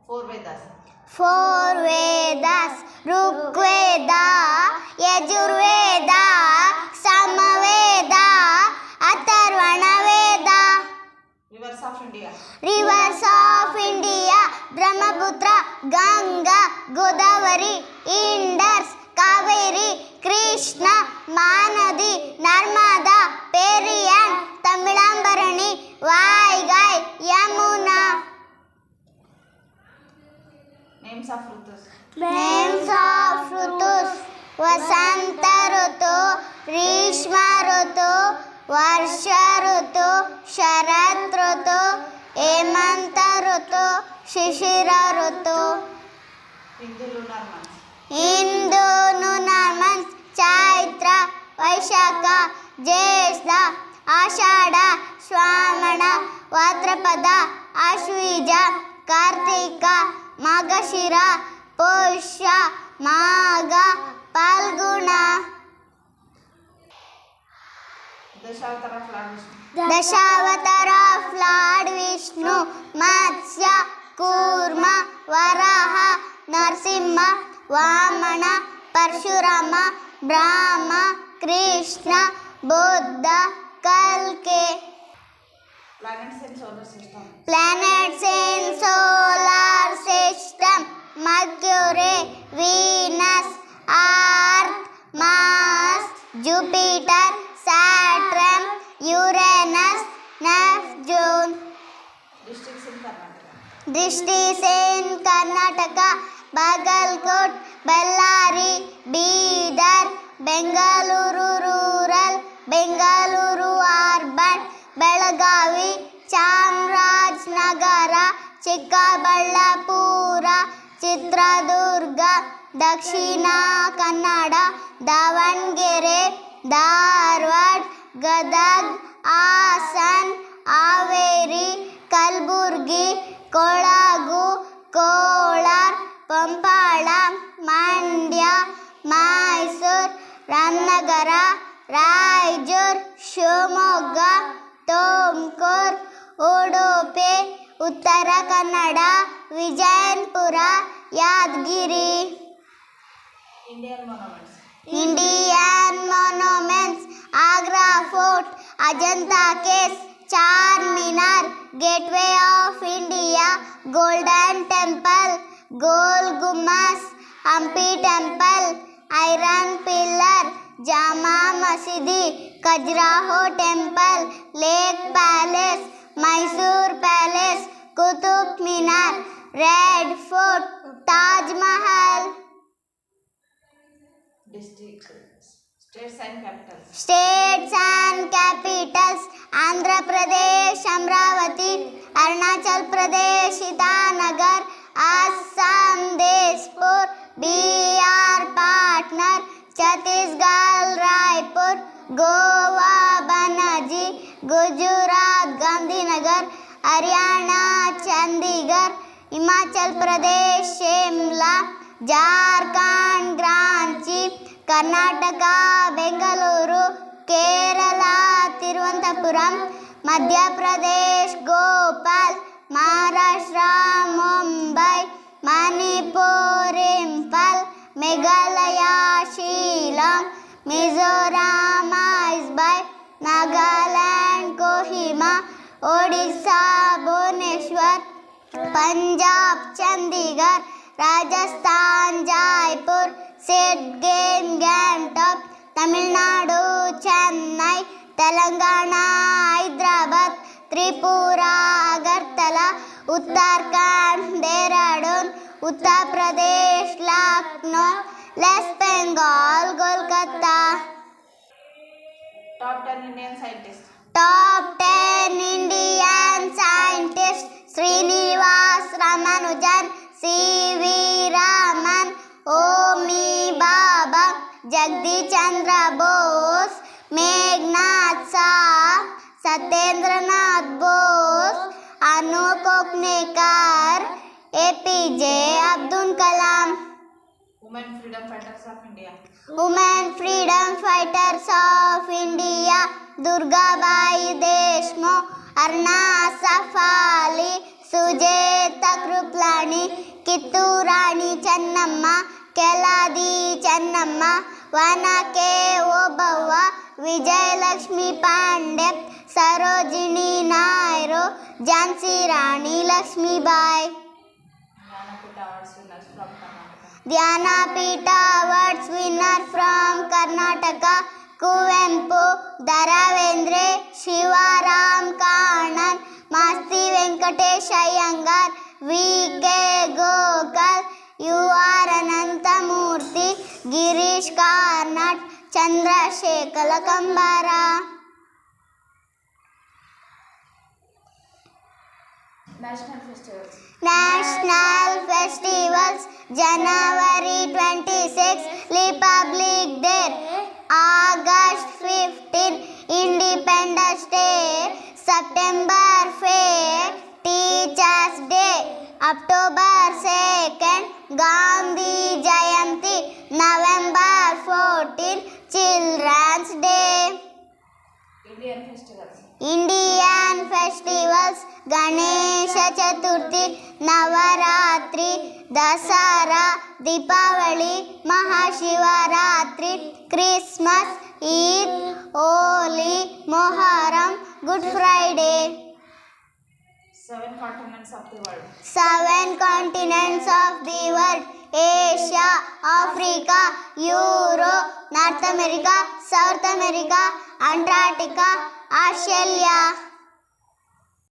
Four Vedas, Rigveda, Yajurveda, Samaveda, Atharvana Veda. Rivers of India, Brahmaputra, Ganga, Godavari, Indus, Kaveri, Krishna, Mahanadi, Narmada, Periyar, Tamilambarani, Vaigai, Yamuna. Names of Rutus. Vasanta Rutu, Grishma Rutu, Varsha Rutu, Sharat Rutu, Hemanta Rutu, Shishira Rutu. Hindu lunar months: Chaitra, Vaishakha, Jyeshtha, Ashadha, Shravana, Bhadrapada, Ashwija, Kartika, Magashira, Pusha, Magha, Palguna. Dashavatara of Lord Vishnu: Matsya, Kurma, Varaha, Narsimha, Vamana, Parshurama, Brahma, Krishna, Buddha, Kalki. Planets in solar system. Planets in solar system: Mercury, Venus, Earth, Mars, Jupiter, Saturn, Uranus, Neptune. Districts in Karnataka: Bagalkot, Bellary, Bidar, Bengaluru rural, Bengaluru urban, Belagavi, Chamarajnagara, Chikkaballapura, Chitradurga, Dakshina Kannada, Davangere, Dharwad, Gadag, Hasan, Haveri, Kalburgi, Kodagu, Kolar, Pampala, Mandya, Mysore, Ramnagara, Raijur, Shivamogga, Tumkur, Udupi, Uttara Kannada, Vijayanpura, Yadgiri. Indian monuments: Agra Fort, Ajanta Caves, Charminar, Gateway of India, Golden Temple, Gol Gumbaz, Hampi Temple, Iron Pillar, Jama Masjid, Khajuraho Temple, Lake Palace, Mysore Palace, Qutub Minar, Red Fort, Taj Mahal. States and capitals: Andhra Pradesh, Amravati, Arunachal Pradesh, Itanagar, Assam, Dispur, Bihar, Patna, Chhattisgarh, Raipur, Goa, Panaji, Gujarat, Gandhinagar, Haryana, Chandigarh, Himachal Pradesh, Shimla, Jharkhand, Ranchi, Karnataka, Bengaluru, Kerala, Thiruvananthapuram, Madhya Pradesh, Bhopal, Maharashtra, Mumbai, Manipur, Imphal, Meghalaya, Shillong, Mizoram, Isbai, Nagaland, Kohima, Odisha, Bhubaneswar, Punjab, Chandigarh, Rajasthan, Jaipur, Sidgam, Gangtok, Tamil Nadu, Chennai, Telangana, Hyderabad, Tripura, Agartala, Uttarakhand, Dehradun, Uttar Pradesh, Lucknow, West Bengal, Kolkata. Top 10 Indian scientists. Top 10 Indian scientists: Srinivas Ramanujan, C.V. Raman, Homi Bhabha, Jagdish Chandra Bose, Meghnad Saha, Satyendranath Bose, Anu Koknekar, APJ Abdul Kalam. Women freedom fighters of India. Women freedom fighters of India: Durgabai Deshmukh, Arna Asaf Ali, Sucheta Kripalani, Kittur Rani Chennamma, Keladi Chennamma, Onake Obavva, Vijayalakshmi Pande, Sarojini Naidu, Jhansi Rani Lakshmibai. Jnanpith awards winner from Jnanpith awards winner from Karnataka. Karnataka, Kuvempu, Da Ra Bendre, Shivaram Karanth, Masti Venkatesh Iyengar, V K Gokak, U R Ananthamurthy, Girish Karnad, Chandrashekhara Kambara. National festivals. National festivals January 26 republic day, August 15 independence day, September 5 teachers day, October 2 Gandhi Jayanti, November 14 children's day. Indian festivals. Indian festivals Ganesh Chaturthi, Navaratri, Dasara, Deepavali, Mahashivaratri, Christmas, Eid, Holi, Muharram, good Friday. 7 continents of the world. 7 continents of the world: Asia, Africa, Europe, North America, South America, Antarctica, Australia.